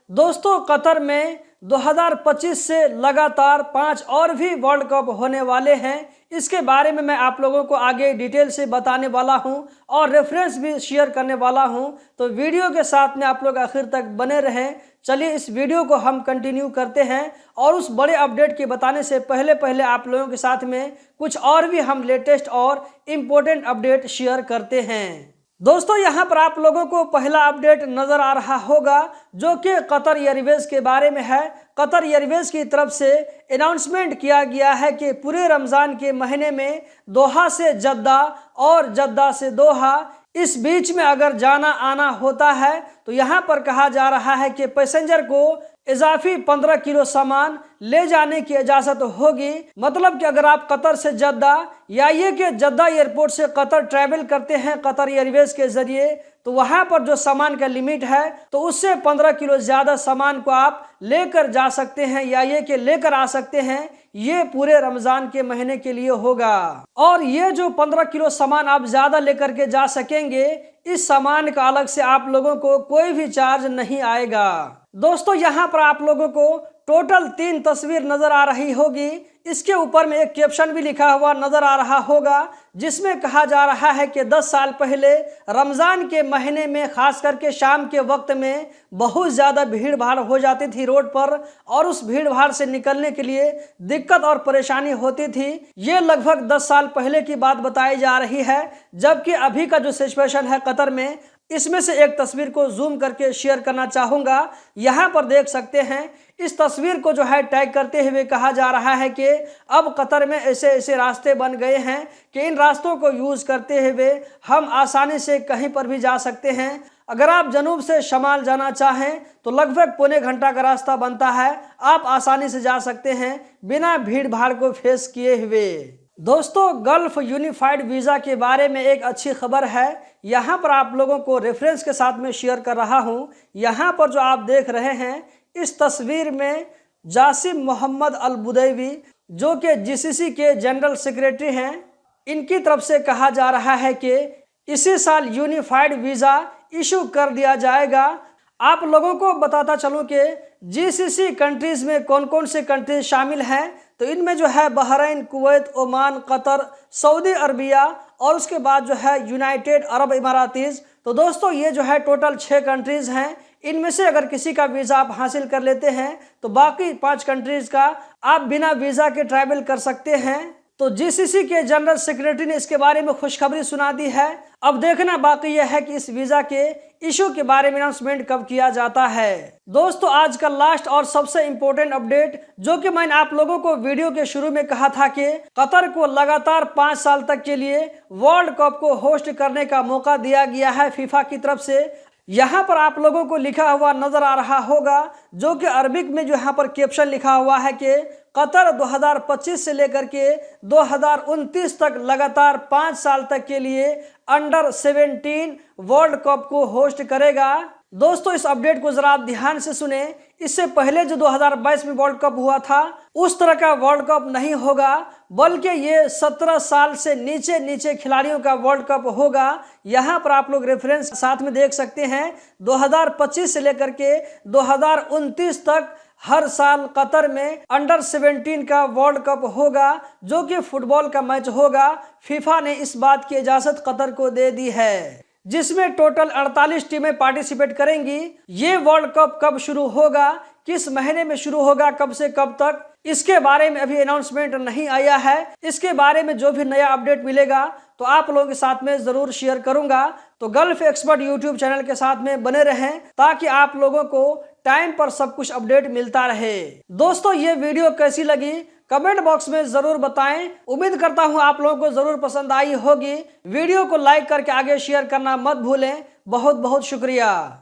दोस्तों कतर में 2025 से लगातार 5 और भी वर्ल्ड कप होने वाले हैं। इसके बारे में मैं आप लोगों को आगे डिटेल से बताने वाला हूं और रेफरेंस भी शेयर करने वाला हूं, तो वीडियो के साथ में आप लोग आखिर तक बने रहें। चलिए इस वीडियो को हम कंटिन्यू करते हैं और उस बड़े अपडेट के बताने से पहले आप लोगों के साथ में कुछ और भी हम लेटेस्ट और इम्पोर्टेंट अपडेट शेयर करते हैं। दोस्तों यहाँ पर आप लोगों को पहला अपडेट नजर आ रहा होगा जो कि कतर एयरवेज के बारे में है। कतर एयरवेज की तरफ से अनाउंसमेंट किया गया है कि पूरे रमज़ान के महीने में दोहा से जद्दा और जद्दा से दोहा इस बीच में अगर जाना आना होता है तो यहाँ पर कहा जा रहा है कि पैसेंजर को इजाफी 15 किलो सामान ले जाने की इजाज़त होगी। मतलब कि अगर आप कतर से जद्दा या ये कि जद्दा एयरपोर्ट से कतर ट्रैवल करते हैं कतर एयरवेज के ज़रिए, तो वहाँ पर जो सामान का लिमिट है तो उससे 15 किलो ज़्यादा सामान को आप लेकर जा सकते हैं या ये कि लेकर आ सकते हैं। ये पूरे रमज़ान के महीने के लिए होगा और ये जो 15 किलो सामान आप ज़्यादा लेकर के जा सकेंगे, इस सामान का अलग से आप लोगों को कोई भी चार्ज नहीं आएगा। दोस्तों यहाँ पर आप लोगों को टोटल 3 तस्वीर नजर आ रही होगी। इसके ऊपर में एक कैप्शन भी लिखा हुआ नजर आ रहा होगा जिसमें कहा जा रहा है कि 10 साल पहले रमज़ान के महीने में खास करके शाम के वक्त में बहुत ज़्यादा भीड़ भाड़ हो जाती थी रोड पर और उस भीड़ भाड़ से निकलने के लिए दिक्कत और परेशानी होती थी। ये लगभग 10 साल पहले की बात बताई जा रही है, जबकि अभी का जो सिचुएशन है कतर में, इसमें से एक तस्वीर को जूम करके शेयर करना चाहूँगा। यहाँ पर देख सकते हैं इस तस्वीर को जो है टैग करते हुए कहा जा रहा है कि अब कतर में ऐसे ऐसे रास्ते बन गए हैं कि इन रास्तों को यूज़ करते हुए हम आसानी से कहीं पर भी जा सकते हैं। अगर आप जनूब से शमाल जाना चाहें तो लगभग पौने घंटा का रास्ता बनता है, आप आसानी से जा सकते हैं बिना भीड़ भाड़ को फेस किए हुए। दोस्तों गल्फ यूनिफाइड वीज़ा के बारे में एक अच्छी खबर है, यहाँ पर आप लोगों को रेफरेंस के साथ में शेयर कर रहा हूँ। यहाँ पर जो आप देख रहे हैं इस तस्वीर में जासिम मोहम्मद अल बुदैवी जो कि जीसीसी के जनरल सेक्रेटरी हैं, इनकी तरफ से कहा जा रहा है कि इसी साल यूनिफाइड वीज़ा इशू कर दिया जाएगा। आप लोगों को बताता चलूँ कि जीसीसी कंट्रीज़ में कौन कौन से कंट्रीज शामिल हैं, तो इनमें जो है Bahrain, Kuwait, Oman, Qatar, Saudi Arabia और उसके बाद जो है यूनाइटेड अरब इमारातीज़। तो दोस्तों ये जो है टोटल 6 कंट्रीज़ हैं। इनमें से अगर किसी का वीज़ा आप हासिल कर लेते हैं तो बाकी 5 कंट्रीज़ का आप बिना वीज़ा के ट्रैवल कर सकते हैं। तो जीसीसी के जनरल सेक्रेटरी ने इसके बारे में खुशखबरी सुना दी है। अब देखना बाकी यह है कि इस वीज़ा के इशू के बारे में अनाउंसमेंट कब किया जाता है। दोस्तों आज का लास्ट और सबसे इम्पोर्टेंट अपडेट जो कि मैंने आप लोगों को वीडियो के शुरू में कहा था कि कतर को लगातार 5 साल तक के लिए वर्ल्ड कप को होस्ट करने का मौका दिया गया है फीफा की तरफ से। यहाँ पर आप लोगों को लिखा हुआ नजर आ रहा होगा जो कि अरबिक में जो यहाँ पर कैप्शन लिखा हुआ है कि कतर 2025 से लेकर के 2029 तक लगातार 5 साल तक के लिए अंडर 17 वर्ल्ड कप को होस्ट करेगा। दोस्तों इस अपडेट को जरा आप ध्यान से सुने। इससे पहले जो 2022 में वर्ल्ड कप हुआ था उस तरह का वर्ल्ड कप नहीं होगा, बल्कि ये 17 साल से नीचे खिलाड़ियों का वर्ल्ड कप होगा। यहाँ पर आप लोग रेफरेंस साथ में देख सकते हैं 2025 से लेकर के 2029 तक हर साल कतर में अंडर 17 का वर्ल्ड कप होगा जो कि फुटबॉल का मैच होगा। फीफा ने इस बात की इजाज़त कतर को दे दी है, जिसमें टोटल 48 टीमें पार्टिसिपेट करेंगी। ये वर्ल्ड कप कब शुरू होगा, किस महीने में शुरू होगा, कब से कब तक, इसके बारे में अभी अनाउंसमेंट नहीं आया है। इसके बारे में जो भी नया अपडेट मिलेगा तो आप लोगों के साथ में ज़रूर शेयर करूंगा। तो गल्फ एक्सपर्ट यूट्यूब चैनल के साथ में बने रहें ताकि आप लोगों को टाइम पर सब कुछ अपडेट मिलता रहे। दोस्तों ये वीडियो कैसी लगी कमेंट बॉक्स में ज़रूर बताएं। उम्मीद करता हूं आप लोगों को ज़रूर पसंद आई होगी। वीडियो को लाइक करके आगे शेयर करना मत भूलें। बहुत बहुत शुक्रिया।